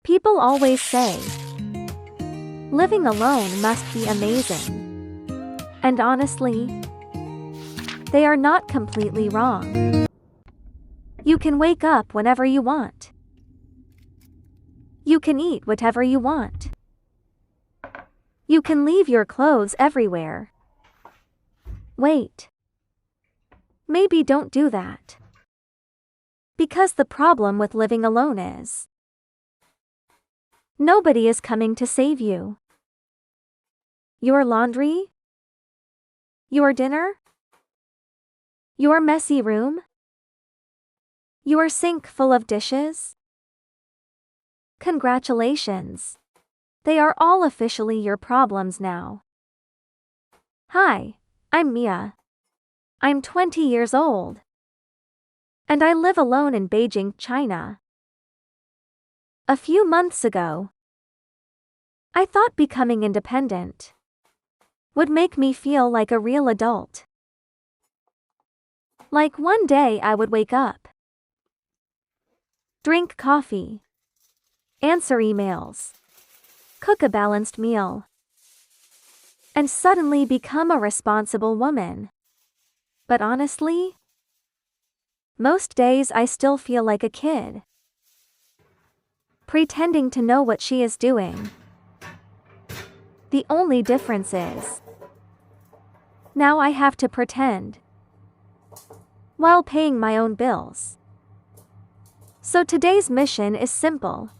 People always say, living alone must be amazing. And honestly, they are not completely wrong. You can wake up whenever you want. You can eat whatever you want. You can leave your clothes everywhere. Wait. Maybe don't do that. Because the problem with living alone is, nobody is coming to save you. Your laundry? Your dinner? Your messy room? Your sink full of dishes? Congratulations. They are all officially your problems now. Hi, I'm Mia. I'm 20 years old. And I live alone in Beijing, China. A few months ago, I thought becoming independent would make me feel like a real adult. Like one day I would wake up, drink coffee, answer emails, cook a balanced meal, and suddenly become a responsible woman. But honestly, most days I still feel like a kid, pretending to know what she is doing. The only difference is, now I have to pretend, while paying my own bills. So today's mission is simple.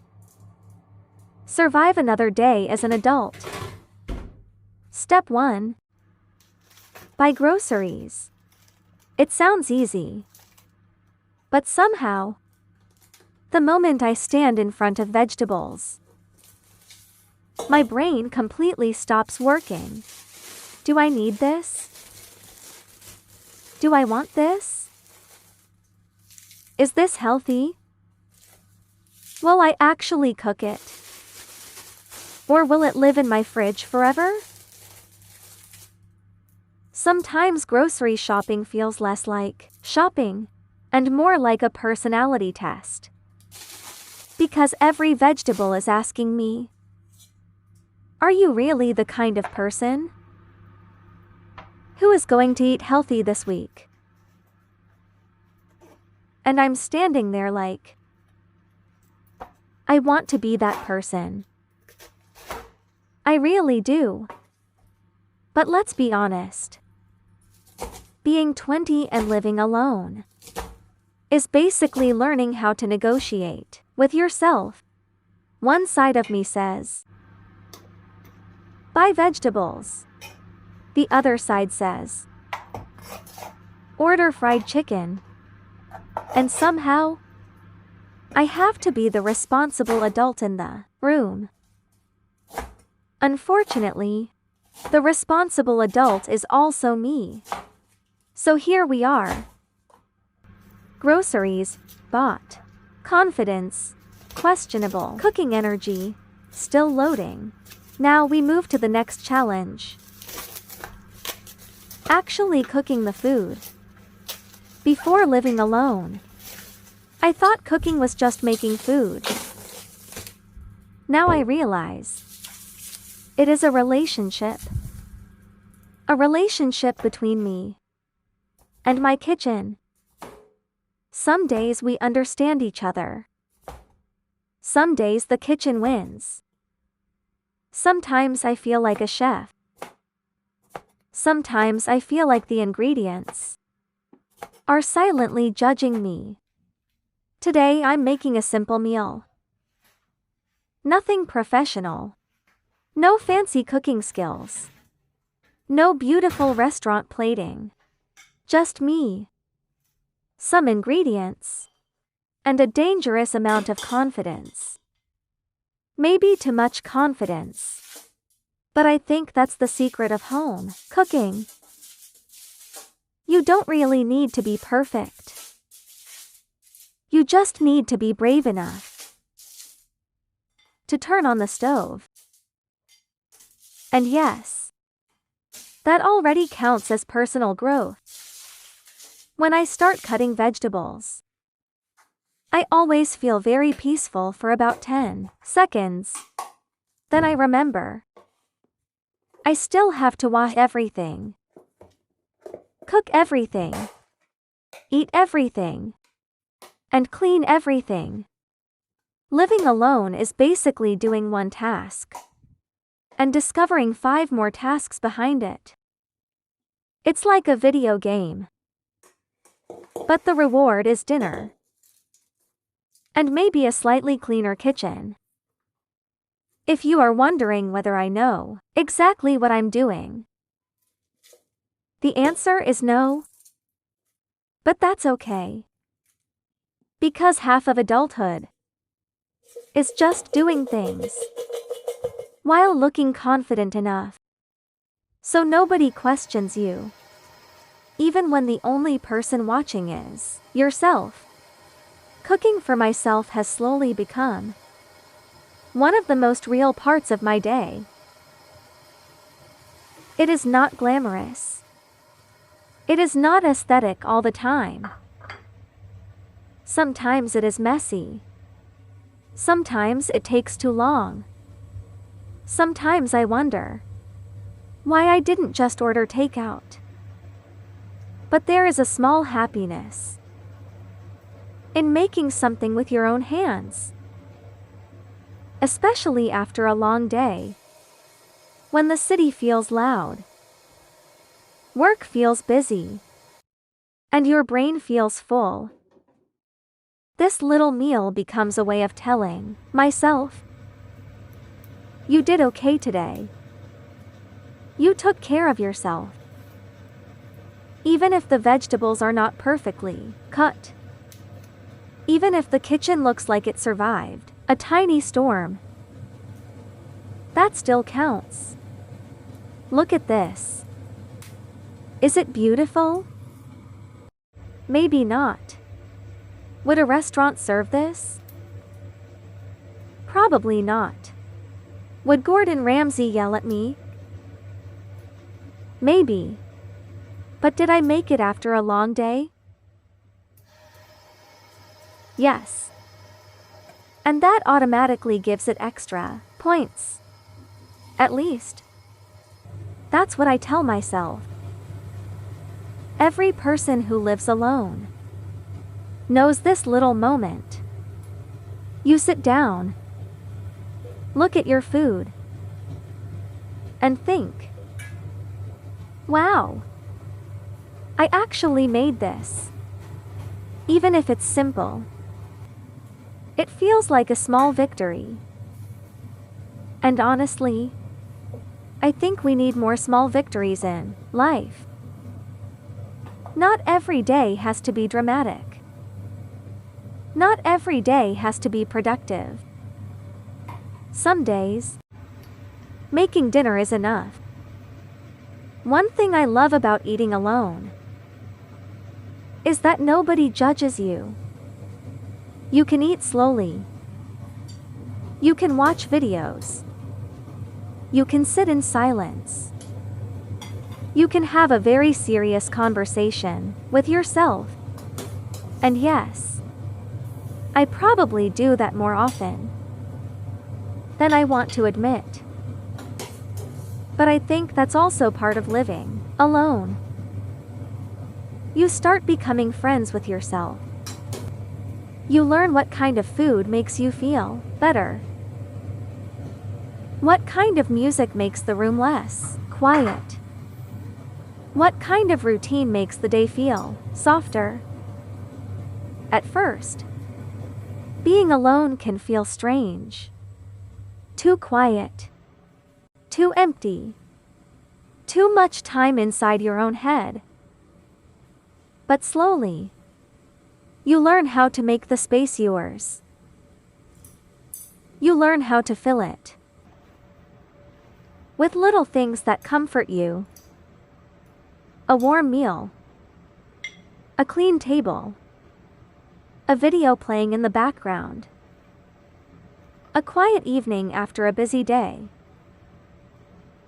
Survive another day as an adult. Step 1. Buy groceries. It sounds easy. But somehow, the moment I stand in front of vegetables, my brain completely stops working. Do I need this? Do I want this? Is this healthy? Will I actually cook it? Or will it live in my fridge forever? Sometimes grocery shopping feels less like shopping and more like a personality test. Because every vegetable is asking me, are you really the kind of person who is going to eat healthy this week? And I'm standing there like, I want to be that person. I really do. But let's be honest. Being 20 and living alone is basically learning how to negotiate with yourself. One side of me says, buy vegetables. The other side says, order fried chicken. And somehow, I have to be the responsible adult in the room. Unfortunately, the responsible adult is also me. So here we are. Groceries, bought. Confidence, questionable. Cooking energy, still loading. Now we move to the next challenge. Actually cooking the food. Before living alone, I thought cooking was just making food. Now I realize, it is a relationship. A relationship between me and my kitchen. Some days we understand each other. Some days the kitchen wins. Sometimes I feel like a chef. Sometimes I feel like the ingredients are silently judging me. Today I'm making a simple meal. Nothing professional. No fancy cooking skills. No beautiful restaurant plating. Just me. Some ingredients. And a dangerous amount of confidence. Maybe too much confidence. But I think that's the secret of home cooking. You don't really need to be perfect. You just need to be brave enough to turn on the stove. And yes, that already counts as personal growth. When I start cutting vegetables, I always feel very peaceful for about 10 seconds. Then I remember. I still have to wash everything, cook everything, eat everything, and clean everything. Living alone is basically doing one task and discovering 5 more tasks behind it. It's like a video game. But the reward is dinner. And maybe a slightly cleaner kitchen. If you are wondering whether I know exactly what I'm doing, the answer is no. But that's okay. Because half of adulthood is just doing things while looking confident enough so nobody questions you, even when the only person watching is yourself. Cooking for myself has slowly become one of the most real parts of my day. It is not glamorous. It is not aesthetic all the time. Sometimes it is messy. Sometimes it takes too long. Sometimes I wonder why I didn't just order takeout. But there is a small happiness in making something with your own hands. Especially after a long day, when the city feels loud, work feels busy, and your brain feels full. This little meal becomes a way of telling myself, you did okay today. You took care of yourself. Even if the vegetables are not perfectly cut. Even if the kitchen looks like it survived a tiny storm. That still counts. Look at this. Is it beautiful? Maybe not. Would a restaurant serve this? Probably not. Would Gordon Ramsay yell at me? Maybe. But did I make it after a long day? Yes. And that automatically gives it extra points. At least. That's what I tell myself. Every person who lives alone knows this little moment. You sit down, look at your food, and think, wow, I actually made this. Even if it's simple, it feels like a small victory. And honestly, I think we need more small victories in life. Not every day has to be dramatic. Not every day has to be productive. Some days, making dinner is enough. One thing I love about eating alone is that nobody judges you. You can eat slowly. You can watch videos. You can sit in silence. You can have a very serious conversation with yourself. And yes, I probably do that more often than I want to admit. But I think that's also part of living alone. You start becoming friends with yourself. You learn what kind of food makes you feel better. What kind of music makes the room less quiet? What kind of routine makes the day feel softer? At first, being alone can feel strange. Too quiet. Too empty. Too much time inside your own head. But slowly, you learn how to make the space yours. You learn how to fill it with little things that comfort you. A warm meal. A clean table. A video playing in the background. A quiet evening after a busy day.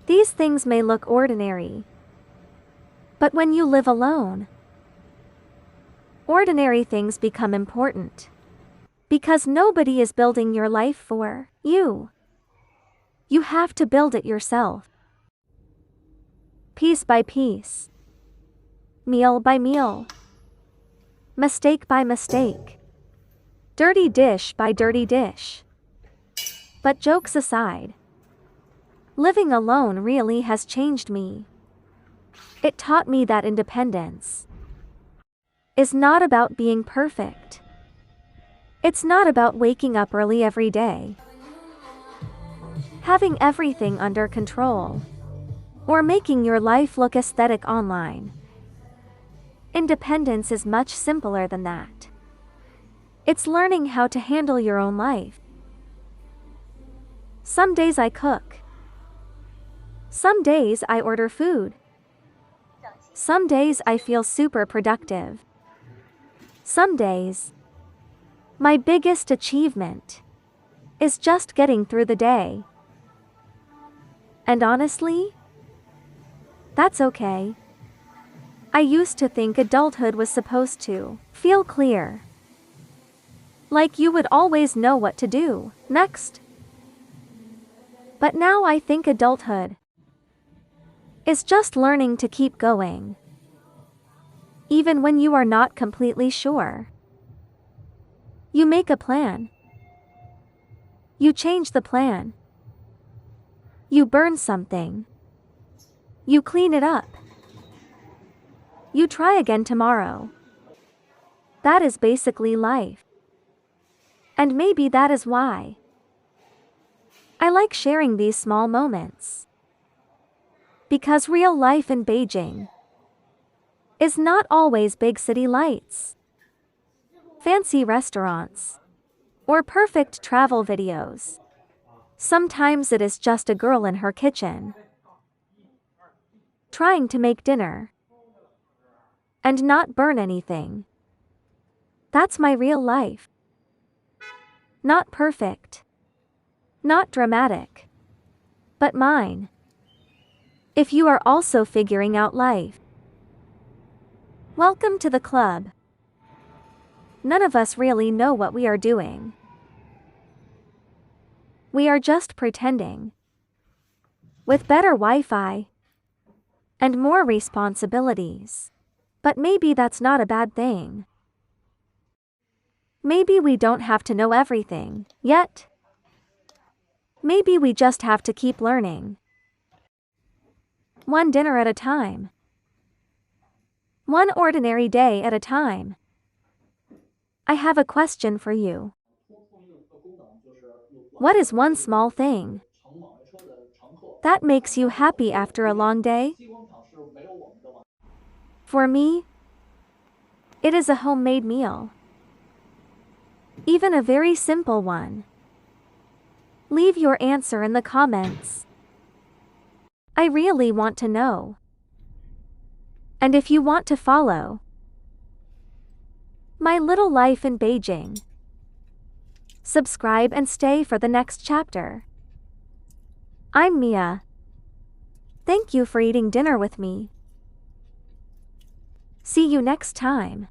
These things may look ordinary, but when you live alone, ordinary things become important. Because nobody is building your life for you. You have to build it yourself. Piece by piece. Meal by meal. Mistake by mistake. Dirty dish by dirty dish. But jokes aside, living alone really has changed me. It taught me that independence is not about being perfect. It's not about waking up early every day, having everything under control, or making your life look aesthetic online. Independence is much simpler than that. It's learning how to handle your own life. Some days I cook. Some days I order food. Some days I feel super productive. Some days, my biggest achievement is just getting through the day. And honestly, that's okay. I used to think adulthood was supposed to feel clear. Like you would always know what to do next. But now I think adulthood is just learning to keep going. Even when you are not completely sure. You make a plan. You change the plan. You burn something. You clean it up. You try again tomorrow. That is basically life. And maybe that is why I like sharing these small moments. Because real life in Beijing is not always big city lights, fancy restaurants, or perfect travel videos. Sometimes it is just a girl in her kitchen, trying to make dinner, and not burn anything. That's my real life. Not perfect. Not dramatic. But mine. If you are also figuring out life, welcome to the club. None of us really know what we are doing. We are just pretending. With better Wi-Fi and more responsibilities. But maybe that's not a bad thing. Maybe we don't have to know everything yet. Maybe we just have to keep learning. One dinner at a time. One ordinary day at a time. I have a question for you. What is one small thing that makes you happy after a long day? For me, it is a homemade meal. Even a very simple one. Leave your answer in the comments. I really want to know. And if you want to follow my little life in Beijing, subscribe and stay for the next chapter. I'm Mia. Thank you for eating dinner with me. See you next time.